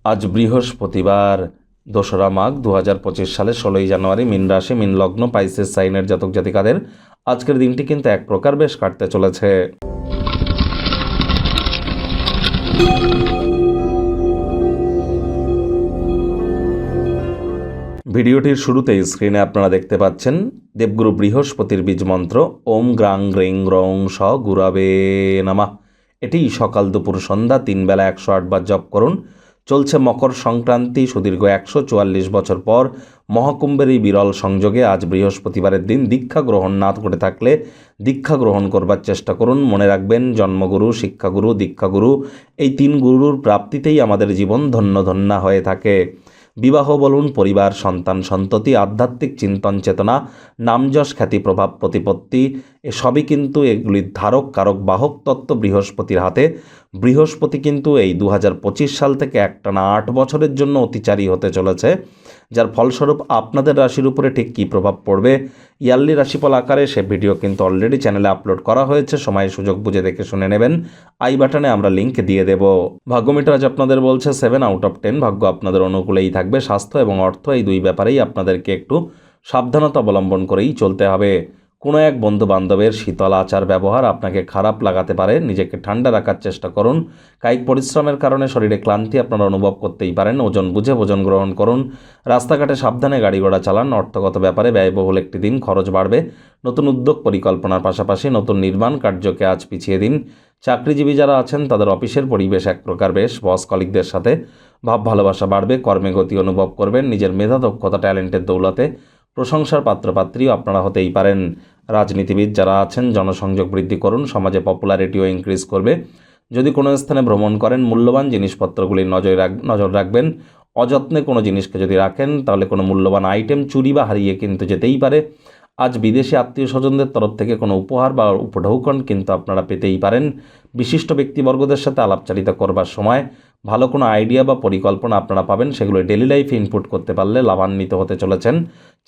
আজ বৃহস্পতিবার ২রা মাঘ ২০২৫ সালের ১৬ই জানুয়ারি। মীন রাশি, মীন লগ্ন, পাইসেস সাইনের জাতক জাতিকাদের আজকের দিনটি কিন্তু এক প্রকার বেশ কাটতে চলেছে। ভিডিওটির শুরুতেই স্ক্রিনে আপনারা দেখতে পাচ্ছেন দেবগুরু বৃহস্পতির বীজ মন্ত্র ওম গ্রাং গ্রিং গ্রং স গুরাবে নামা। এটি সকাল দুপুর সন্ধ্যা ৩ বেলা ১০৮ বার জপ করুন। চলছে মকর সংক্রান্তি, সুদীর্ঘ ১৪৪ বছর পর মহাকুম্ভের এই বিরল সংযোগে আজ বৃহস্পতিবারের দিন দীক্ষা গ্রহণ না করে থাকলে দীক্ষা গ্রহণ করবার চেষ্টা করুন। মনে রাখবেন, জন্মগুরু, শিক্ষাগুরু, দীক্ষাগুরু এই ৩ গুরুর প্রাপ্তিতেই আমাদের জীবন ধন্য ধন্যা হয়ে থাকে। বিবাহ বলুন, পরিবার, সন্তান সন্ততি, আধ্যাত্মিক চিন্তন চেতনা, নামযশ, খ্যাতি, প্রভাব, প্রতিপত্তি এসবই কিন্তু এগুলির ধারক কারক বাহক তত্ত্ব বৃহস্পতির হাতে। বৃহস্পতি কিন্তু এই ২০২৫ সাল থেকে একটানা ৮ বছরের জন্য অতিচারী হতে চলেছে, যার ফলস্বরূপ আপনাদের রাশির উপরে ঠিক কী প্রভাব পড়বে ইয়ারলি রাশিফল আকারে সে ভিডিও কিন্তু অলরেডি চ্যানেলে আপলোড করা হয়েছে। সময় সুযোগ বুঝে দেখে শুনে নেবেন। আই বাটনে আমরা লিঙ্ক দিয়ে দেব। ভাগ্যমিটার আজ আপনাদের বলছে 7 আউট অফ 10। ভাগ্য আপনাদের অনুকূলেই থাকবে। স্বাস্থ্য এবং অর্থ এই দুই ব্যাপারেই আপনাদেরকে একটু সাবধানতা অবলম্বন করেই চলতে হবে। কোনো এক বন্ধু বান্ধবের শীতল আচার ব্যবহার আপনাকে খারাপ লাগাতে পারে। নিজেকে ঠান্ডা রাখার চেষ্টা করুন। কায়িক পরিশ্রমের কারণে শরীরে ক্লান্তি আপনারা অনুভব করতেই পারেন। ওজন বুঝে ভোজন গ্রহণ করুন। রাস্তাঘাটে সাবধানে গাড়ি ঘোড়া চালান। অর্থগত ব্যাপারে ব্যয়বহুল একটি দিন, খরচ বাড়বে। নতুন উদ্যোগ পরিকল্পনার পাশাপাশি নতুন নির্মাণ কার্যকে আজ পিছিয়ে দিন। চাকরিজীবী যারা আছেন তাদের অফিসের পরিবেশ এক প্রকার বেশ। বস কলিগদের সাথে ভাব ভালোবাসা বাড়বে। কর্মে গতি অনুভব করবেন। নিজের মেধা, দক্ষতা, ট্যালেন্টের দৌলতে প্রশংসার পাত্রপাত্রীও আপনারা হতেই পারেন। রাজনীতিবিদ যারা আছেন জনসংযোগ বৃদ্ধি করুন। সমাজে পপুলারিটিও ইনক্রিজ করবে। যদি কোনো স্থানে ভ্রমণ করেন মূল্যবান জিনিসপত্রগুলির নজর রাখবেন। অযত্নে কোনো জিনিসকে যদি রাখেন তাহলে কোনো মূল্যবান আইটেম চুরি বা হারিয়ে কিন্তু যেতেই পারে। আজ বিদেশি আত্মীয় স্বজনদের তরফ থেকে কোনো উপহার বা উপঢৌকন কিন্তু আপনারা পেতেই পারেন। বিশিষ্ট ব্যক্তিবর্গদের সাথে আলাপচারিতা করবার সময় ভালো কোনো আইডিয়া বা পরিকল্পনা আপনারা পাবেন। সেগুলো ডেলি লাইফে ইনপুট করতে পারলে লাভান্বিত হতে চলেছেন।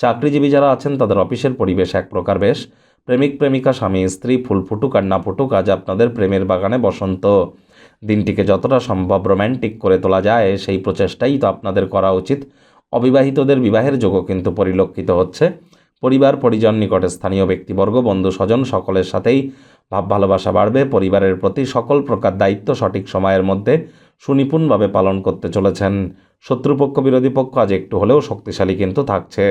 চাকরিজীবী যারা আছেন তাদের অফিসের পরিবেশ এক প্রকার বেশ। প্রেমিক প্রেমিকা, স্বামী স্ত্রী, ফুল ফুটুক আর না ফুটুক, আজ আপনাদের প্রেমের বাগানে বসন্ত। দিনটিকে যতটা সম্ভব রোম্যান্টিক করে তোলা যায় সেই প্রচেষ্টাই তো আপনাদের করা উচিত। অবিবাহিতদের বিবাহের যোগও কিন্তু পরিলক্ষিত হচ্ছে। পরিবার পরিজন, নিকটে স্থানীয় ব্যক্তিবর্গ, বন্ধু স্বজন সকলের সাথেই ভাব ভালোবাসা বাড়বে। পরিবারের প্রতি সকল প্রকার দায়িত্ব সঠিক সময়ের মধ্যে সুনিপুণভাবে পালন করতে চলেছেন। শত্রুপক্ষ বিরোধী পক্ষ আজ একটু হলেও শক্তিশালী কিন্তু থাকছে।